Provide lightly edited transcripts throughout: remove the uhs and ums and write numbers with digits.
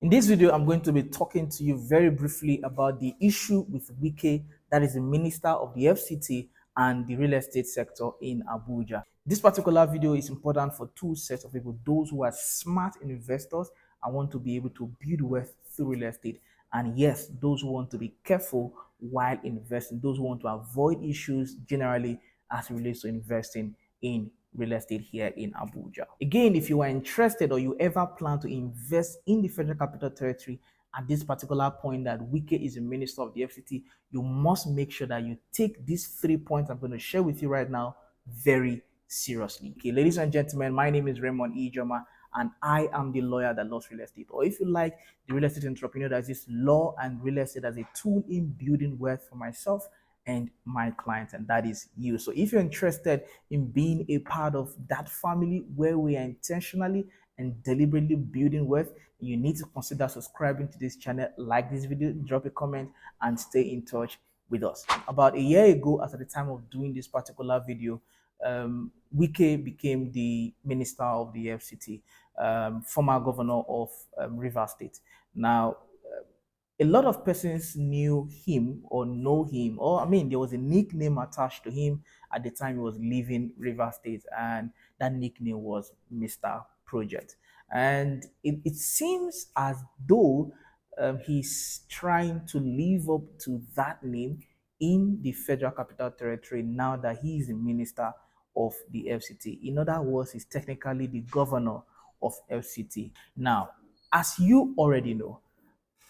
In this video, I'm going to be talking to you very briefly about the issue with Wike, that is the Minister of the FCT and the real estate sector in Abuja. This particular video is important for two sets of people: those who are smart investors and want to be able to build wealth through real estate, and yes, those who want to be careful while investing, those who want to avoid issues generally as it relates to investing in real estate here in Abuja. Again, if you are interested or you ever plan to invest in the Federal Capital Territory at this particular point that Wike is the Minister of the FCT, you must make sure that you take these 3 points I'm going to share with you right now very seriously. Okay, ladies and gentlemen, my name is Raymond Ijoma, and I am the lawyer that loves real estate, or if you like, the real estate entrepreneur that uses law and real estate as a tool in building wealth for myself and my clients, and that is you. So if you're interested in being a part of that family where we are intentionally and deliberately building wealth, you need to consider subscribing to this channel, like this video, drop a comment, and stay in touch with us. About a year ago, as at the time of doing this particular video, Wike became the Minister of the FCT, former governor of Rivers State. Now, a lot of persons knew him or know him, or I mean, there was a nickname attached to him at the time he was leaving River State, and that nickname was Mr. Project. And it seems as though he's trying to live up to that name in the Federal Capital Territory now that he is the Minister of the FCT. In other words, he's technically the governor of FCT. Now, as you already know,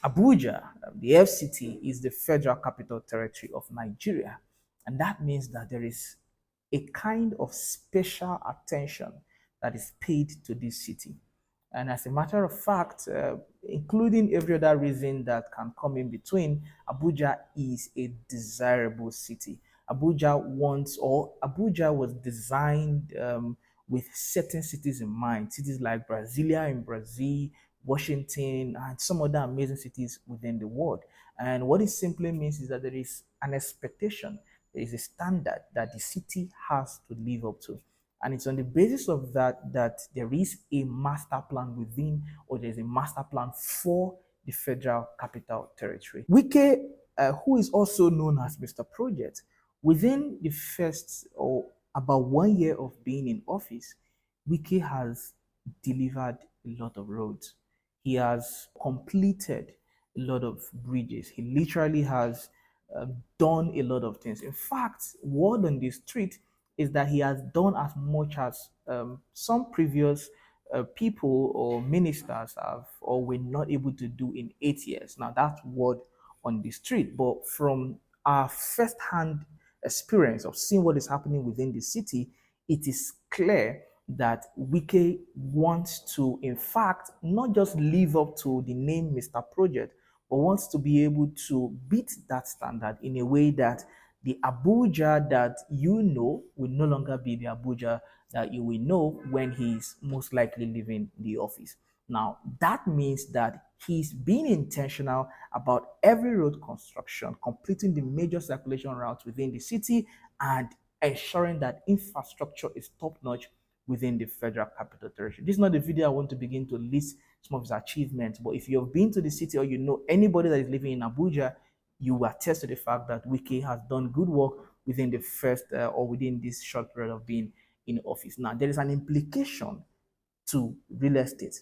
Abuja, the FCT, is the Federal Capital Territory of Nigeria. And that means that there is a kind of special attention that is paid to this city. And as a matter of fact, including every other reason that can come in between, Abuja is a desirable city. Abuja was designed with certain cities in mind, cities like Brasilia in Brazil, Washington, and some other amazing cities within the world. And what it simply means is that there is an expectation, there is a standard that the city has to live up to. And it's on the basis of that that there is a master plan within, or there's a master plan for the Federal Capital Territory. Wike, who is also known as Mr. Project, within the first or about 1 year of being in office, Wike has delivered a lot of roads. He has completed a lot of bridges. He literally has done a lot of things. In fact, word on the street is that he has done as much as some previous people or ministers have or were not able to do in 8 years. Now, that's word on the street. But from our first-hand experience of seeing what is happening within the city, it is clear that Wike wants to, in fact, not just live up to the name Mr. Project, but wants to be able to beat that standard in a way that the Abuja that you know will no longer be the Abuja that you will know when he's most likely leaving the office. Now, that means that he's being intentional about every road construction, completing the major circulation routes within the city, and ensuring that infrastructure is top-notch within the Federal Capital Territory. This is not the video I want to begin to list some of his achievements, but if you've been to the city or you know anybody that is living in Abuja, you will attest to the fact that Wike has done good work within the first or within this short period of being in office. Now, there is an implication to real estate.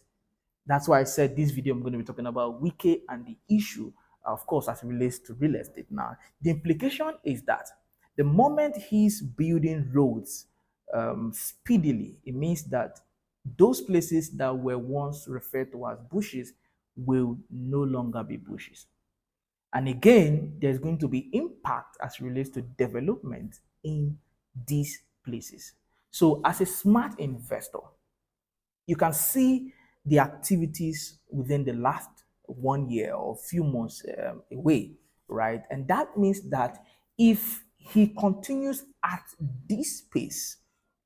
That's why I said this video I'm going to be talking about Wike and the issue, of course, as it relates to real estate. Now, the implication is that the moment he's building roads speedily, it means that those places that were once referred to as bushes will no longer be bushes. And again, there's going to be impact as it relates to development in these places. So as a smart investor, you can see the activities within the last 1 year or few months away, right? And that means that if he continues at this pace,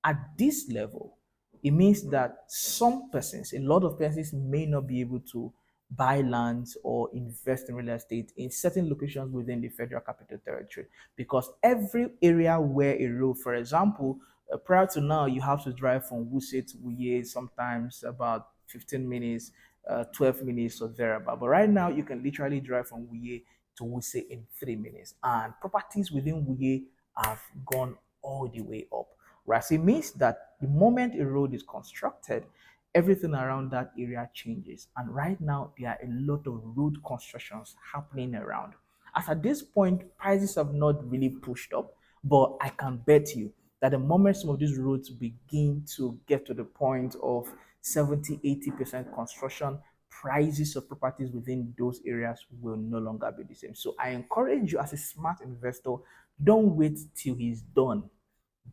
at this level, it means that some persons, a lot of persons may not be able to buy lands or invest in real estate in certain locations within the Federal Capital Territory, because every area where a road, for example, prior to now, you have to drive from Wuse to Wuye, sometimes about 15 minutes, 12 minutes or thereabout. But right now, you can literally drive from Wuye to Wuse in 3 minutes. And properties within Wuye have gone all the way up. Right? So it means that the moment a road is constructed, everything around that area changes. And right now, there are a lot of road constructions happening around. As at this point, prices have not really pushed up, but I can bet you that the moment some of these roads begin to get to the point of 70-80% construction, prices of properties within those areas will no longer be the same. So I encourage you as a smart investor, don't wait till he's done.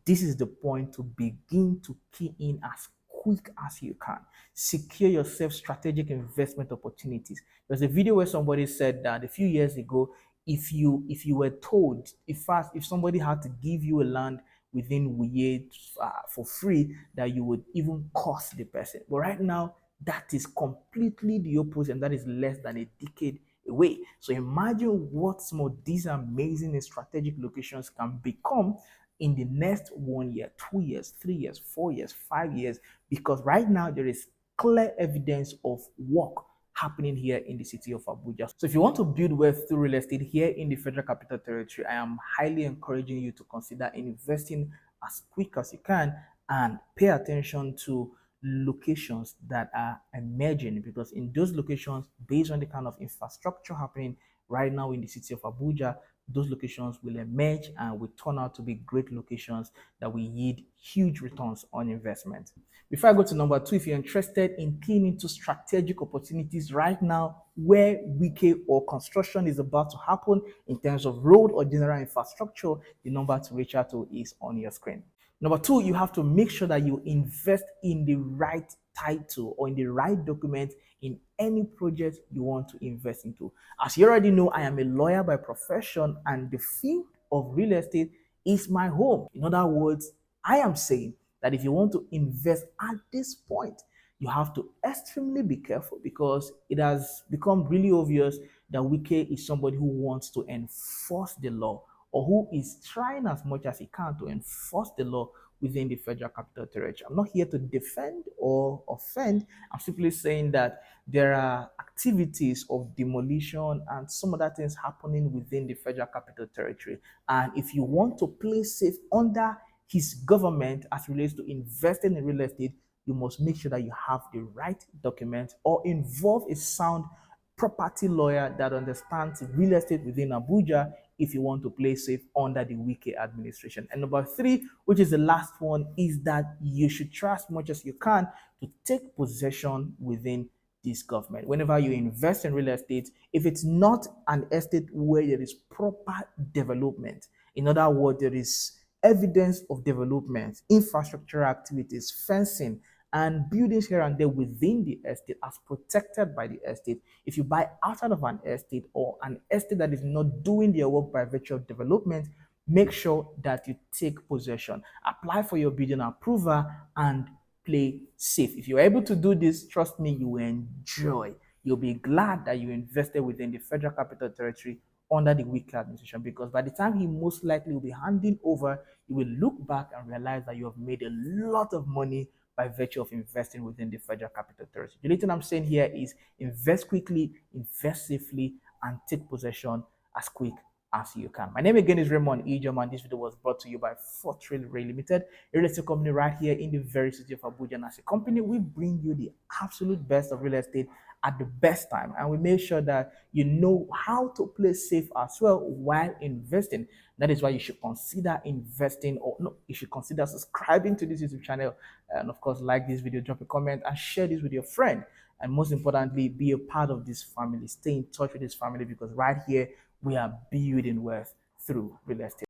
This is the point to begin to key in as quick as you can. Secure yourself strategic investment opportunities. There's a video where somebody said that a few years ago, if you were told, if somebody had to give you a land within Wuye for free, that you would even cost the person. But right now, that is completely the opposite, and that is less than a decade away. So imagine what some of these amazing and strategic locations can become in the next 1 year, 2 years, 3 years, 4 years, 5 years, because right now there is clear evidence of work happening here in the city of Abuja. So if you want to build wealth through real estate here in the Federal Capital Territory, I am highly encouraging you to consider investing as quick as you can and pay attention to locations that are emerging, because in those locations, based on the kind of infrastructure happening right now in the city of Abuja, those locations will emerge and will turn out to be great locations that will yield huge returns on investment. Before I go to number two, if you're interested in keying into strategic opportunities right now where Wike or construction is about to happen in terms of road or general infrastructure, the number to reach out to is on your screen. Number two, you have to make sure that you invest in the right title or in the right document in any project you want to invest into. As you already know, I am a lawyer by profession, and the field of real estate is my home. In other words, I am saying that if you want to invest at this point, you have to extremely be careful, because it has become really obvious that Wike is somebody who wants to enforce the law, or who is trying as much as he can to enforce the law within the Federal Capital Territory. I'm not here to defend or offend. I'm simply saying that there are activities of demolition and some other things happening within the Federal Capital Territory. And if you want to play safe under his government as relates to investing in real estate, you must make sure that you have the right documents or involve a sound property lawyer that understands real estate within Abuja if you want to play safe under the Wike administration. And number three, which is the last one, is that you should try as much as you can to take possession within this government. Whenever you invest in real estate, if it's not an estate where there is proper development, in other words, there is evidence of development, infrastructure activities, fencing, and buildings here and there within the estate as protected by the estate. If you buy outside of an estate, or an estate that is not doing their work by virtue of development, make sure that you take possession. Apply for your building approval and play safe. If you're able to do this, trust me, you will enjoy. You'll be glad that you invested within the Federal Capital Territory under the Wike administration, because by the time he most likely will be handing over, you will look back and realize that you have made a lot of money by virtue of investing within the Federal Capital Territory. The only thing I'm saying here is invest quickly, invest safely, and take possession as quick as you can. My name again is Raymond Ejom, and this video was brought to you by Fortreal Rei Ltd, a real estate company right here in the very city of Abuja. And as a company, we bring you the absolute best of real estate at the best time, and we make sure that you know how to play safe as well while investing. That is why you should consider investing, or no, you should consider subscribing to this YouTube channel, and of course, like this video, drop a comment, and share this with your friend. And most importantly, be a part of this family. Stay in touch with this family, because right here we are building wealth through real estate.